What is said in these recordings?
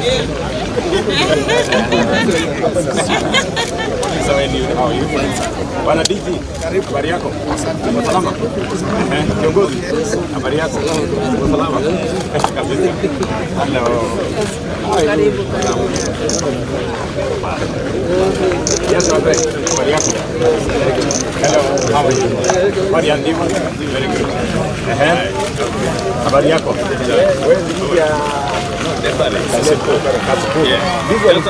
So how are you? Bwana DG, habari yako? Salama. Kiongozi, habari yako? Salama. Kabisa. Hello. Karibu. Yes, habari yako? Hello, how are you? Habari yako? Very good. Habari yako? Wewe ndio This one is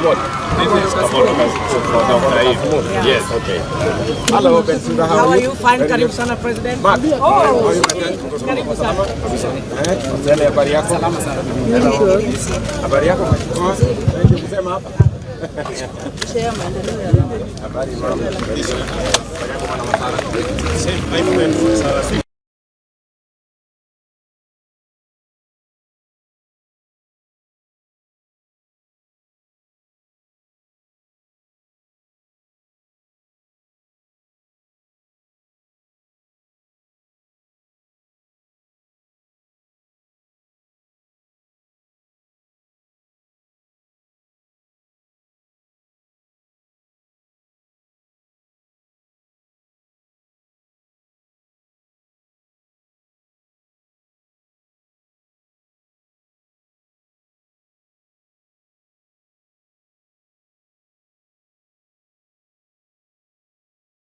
what? This is Yes, okay. Hello, Bensouda, how are you? Fine, karibu sana President. Mark, how are you? Karibu sana. Mzee, habari yako? Salama sana. Habari yako? Ndio kusema hapa. Chairman. Habari mama.